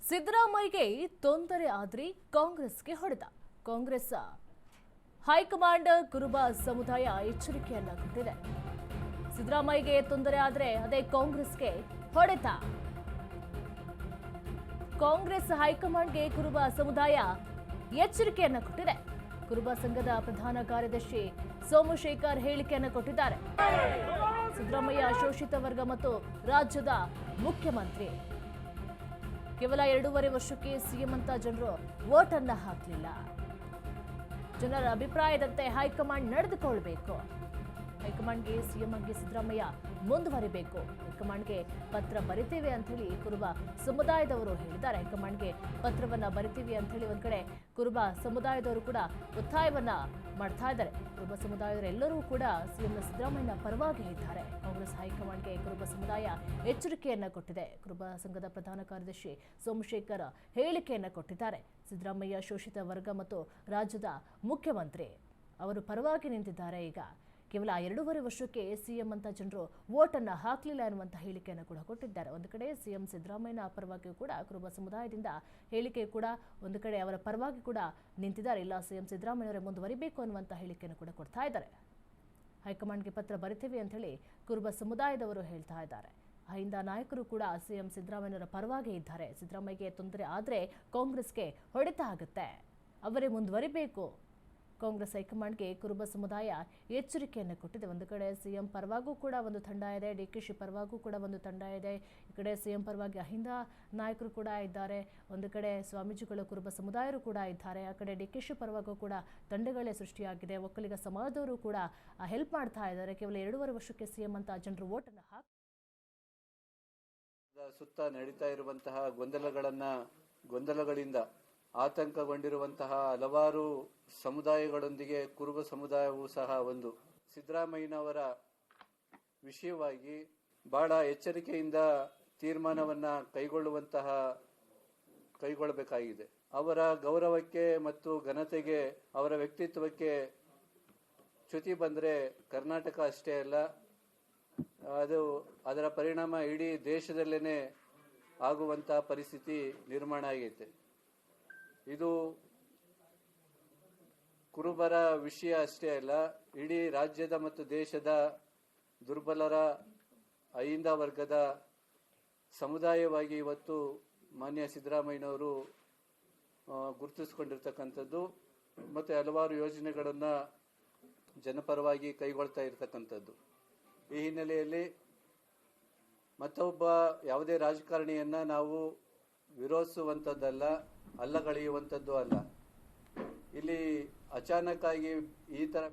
ಸಿದ್ದರಾಮಯ್ಯಗೆ ತೊಂದರೆ ಆದ್ರೆ ಕಾಂಗ್ರೆಸ್ಗೆ ಹೊಡೆತ. ಕಾಂಗ್ರೆಸ್ ಹೈಕಮಾಂಡ್ ಕುರುಬ ಸಮುದಾಯ ಎಚ್ಚರಿಕೆಯನ್ನ ಕೊಟ್ಟಿದೆ. ಸಿದ್ದರಾಮಯ್ಯಗೆ ತೊಂದರೆ ಆದ್ರೆ ಅದೇ ಕಾಂಗ್ರೆಸ್ಗೆ ಹೊಡೆತ. ಕಾಂಗ್ರೆಸ್ ಹೈಕಮಾಂಡ್ಗೆ ಕುರುಬ ಸಮುದಾಯ ಎಚ್ಚರಿಕೆಯನ್ನ ಕೊಟ್ಟಿದೆ. ಕುರುಬ ಸಂಘದ ಪ್ರಧಾನ ಕಾರ್ಯದರ್ಶಿ ಸೋಮಶೇಖರ್ ಹೇಳಿಕೆಯನ್ನು ಕೊಟ್ಟಿದ್ದಾರೆ. ಸಿದ್ದರಾಮಯ್ಯ ಶೋಷಿತ ವರ್ಗ ಮತ್ತು ರಾಜ್ಯದ ಮುಖ್ಯಮಂತ್ರಿ. ಕೇವಲ 2.5 ವರ್ಷಕ್ಕೆ ಸಿಎಂ ಅಂತ ಜನರು ವೋಟ್ ಅನ್ನ ಹಾಕಲಿಲ್ಲ. ಜನರ ಅಭಿಪ್ರಾಯದಂತೆ ಹೈಕಮಾಂಡ್ ನಡೆದುಕೊಳ್ಳಬೇಕು. ಹೈಕಮಾಂಡ್ಗೆ ಸಿಎಂ ಆಗಿ ಸಿದ್ದರಾಮಯ್ಯ ಮುಂದುವರಿಬೇಕು. ಹೈಕಮಾಂಡ್ಗೆ ಪತ್ರ ಬರಿತೇವೆ ಅಂತ ಹೇಳಿ ಕುರುಬ ಸಮುದಾಯದವರು ಹೇಳಿದ್ದಾರೆ. ಹೈಕಮಾಂಡ್ಗೆ ಪತ್ರವನ್ನ ಬರಿತೀವಿ ಅಂತ ಹೇಳಿ ಒಂದ್ ಕಡೆ ಕುರುಬ ಸಮುದಾಯದವರು ಕೂಡ ಒತ್ತಾಯವನ್ನ ಮಾಡ್ತಾ ಇದ್ದಾರೆ. ಕುರುಬ ಸಮುದಾಯದವರೆಲ್ಲರೂ ಕೂಡ ಸಿಎಂ ಸಿದ್ದರಾಮಯ್ಯನ ಪರವಾಗಿ ಇದ್ದಾರೆ. ಕಾಂಗ್ರೆಸ್ ಹೈಕಮಾಂಡ್ಗೆ ಕುರುಬ ಸಮುದಾಯ ಎಚ್ಚರಿಕೆಯನ್ನ ಕೊಟ್ಟಿದೆ. ಕುರುಬ ಸಂಘದ ಪ್ರಧಾನ ಕಾರ್ಯದರ್ಶಿ ಸೋಮಶೇಖರ್ ಹೇಳಿಕೆಯನ್ನ ಕೊಟ್ಟಿದ್ದಾರೆ. ಸಿದ್ದರಾಮಯ್ಯ ಶೋಷಿತ ವರ್ಗ ಮತ್ತು ರಾಜ್ಯದ ಮುಖ್ಯಮಂತ್ರಿ ಅವರು ಪರವಾಗಿ ನಿಂತಿದ್ದಾರೆ. ಈಗ ಕೇವಲ 2.5 ವರ್ಷಕ್ಕೆ ಸಿಎಂ ಅಂತ ಜನರು ವೋಟ್ ಅನ್ನ ಹಾಕಲಿಲ್ಲ ಎನ್ನುವಂತ ಹೇಳಿಕೆಯನ್ನು ಕೂಡ ಕೊಟ್ಟಿದ್ದಾರೆ. ಒಂದು ಕಡೆ ಸಿಎಂ ಸಿದ್ದರಾಮಯ್ಯನ ಪರವಾಗಿಯೂ ಕೂಡ ಕುರುಬ ಸಮುದಾಯದಿಂದ ಹೇಳಿಕೆ ಕೂಡ ಒಂದು ಕಡೆ ಅವರ ಪರವಾಗಿ ಕೂಡ ನಿಂತಿದ್ದಾರೆ. ಇಲ್ಲ, ಸಿಎಂ ಸಿದ್ದರಾಮಯ್ಯವರೇ ಮುಂದುವರಿಬೇಕು ಅನ್ನುವಂತ ಹೇಳಿಕೆಯನ್ನು ಕೂಡ ಕೊಡ್ತಾ ಇದ್ದಾರೆ. ಹೈಕಮಾಂಡ್ಗೆ ಪತ್ರ ಬರಿತೇವೆ ಅಂತ ಹೇಳಿ ಕುರುಬ ಸಮುದಾಯದವರು ಹೇಳ್ತಾ ಇದ್ದಾರೆ. ಅಹಿಂದ ನಾಯಕರು ಕೂಡ ಸಿಎಂ ಸಿದ್ದರಾಮಯ್ಯನವರ ಪರವಾಗಿ ಇದ್ದಾರೆ. ಸಿದ್ದರಾಮಯ್ಯಗೆ ತೊಂದರೆ ಆದ್ರೆ ಕಾಂಗ್ರೆಸ್ಗೆ ಹೊಡೆತ ಆಗುತ್ತೆ, ಅವರೇ ಮುಂದುವರಿಬೇಕು. ಕಾಂಗ್ರೆಸ್ ಹೈಕಮಾಂಡ್ಗೆ ಕುರುಬ ಸಮುದಾಯ ಎಚ್ಚರಿಕೆಯನ್ನು ಕೊಟ್ಟಿದೆ. ಒಂದು ಕಡೆ ಸಿಎಂ ಪರವಾಗೂ ಕೂಡ ಒಂದು ತಂಡ ಇದೆ, ಡಿಕೆಶಿ ಪರವಾಗೂ ಕೂಡ ಒಂದು ತಂಡ ಇದೆ. ಈ ಕಡೆ ಸಿಎಂ ಪರವಾಗಿ ಅಹಿಂದ ನಾಯಕರು ಕೂಡ ಇದ್ದಾರೆ. ಒಂದು ಕಡೆ ಸ್ವಾಮೀಜಿಗಳು ಕುರುಬ ಸಮುದಾಯರು ಕೂಡ ಇದ್ದಾರೆ. ಆ ಕಡೆ ಡಿಕೆಶಿ ಪರವಾಗೂ ಕೂಡ ತಂಡಗಳೇ ಸೃಷ್ಟಿಯಾಗಿದೆ. ಒಕ್ಕಲಿಗ ಸಮಾಜದವರು ಕೂಡ ಹೆಲ್ಪ್ ಮಾಡ್ತಾ ಇದ್ದಾರೆ. ಕೇವಲ 2.5 ವರ್ಷಕ್ಕೆ ಸಿಎಂ ಅಂತ ಜನರು ವೋಟ್ ಅನ್ನು ಸುತ್ತ ನಡೀತಾ ಇರುವಂತಹ ಗೊಂದಲಗಳಿಂದ ಆತಂಕಗೊಂಡಿರುವಂತಹ ಹಲವಾರು ಸಮುದಾಯಗಳೊಂದಿಗೆ ಕುರುಬ ಸಮುದಾಯವೂ ಸಹ ಒಂದು. ಸಿದ್ದರಾಮಯ್ಯನವರ ವಿಷಯವಾಗಿ ಬಹಳ ಎಚ್ಚರಿಕೆಯಿಂದ ತೀರ್ಮಾನವನ್ನ ಕೈಗೊಳ್ಳಬೇಕಾಗಿದೆ. ಅವರ ಗೌರವಕ್ಕೆ ಮತ್ತು ಘನತೆಗೆ, ಅವರ ವ್ಯಕ್ತಿತ್ವಕ್ಕೆ ಚ್ಯುತಿ ಬಂದ್ರೆ ಕರ್ನಾಟಕ ಅಷ್ಟೇ ಅಲ್ಲ, ಅದರ ಪರಿಣಾಮ ಇಡೀ ದೇಶದಲ್ಲೇನೆ ಆಗುವಂತಹ ಪರಿಸ್ಥಿತಿ ನಿರ್ಮಾಣ ಆಗೈತೆ. ಇದು ಕುರುಬರ ವಿಷಯ ಅಷ್ಟೇ ಅಲ್ಲ, ಇಡೀ ರಾಜ್ಯದ ಮತ್ತು ದೇಶದ ದುರ್ಬಲರ ಅಹಿಂದ ವರ್ಗದ ಸಮುದಾಯವಾಗಿ ಇವತ್ತು ಮಾನ್ಯ ಸಿದ್ದರಾಮಯ್ಯನವರು ಗುರುತಿಸಿಕೊಂಡಿರ್ತಕ್ಕಂಥದ್ದು ಮತ್ತು ಹಲವಾರು ಯೋಜನೆಗಳನ್ನು ಜನಪರವಾಗಿ ಕೈಗೊಳ್ತಾ ಇರತಕ್ಕಂಥದ್ದು. ಈ ಹಿನ್ನೆಲೆಯಲ್ಲಿ ಮತ್ತೊಬ್ಬ ಯಾವುದೇ ರಾಜಕಾರಣಿಯನ್ನ ನಾವು ವಿರೋಧಿಸುವಂಥದ್ದಲ್ಲ, ಅಲ್ಲಗಳೆಯುವಂಥದ್ದು ಅಲ್ಲ. ಇಲ್ಲಿ ಅಚಾನಕ್ ಆಗಿ ಈ ತರ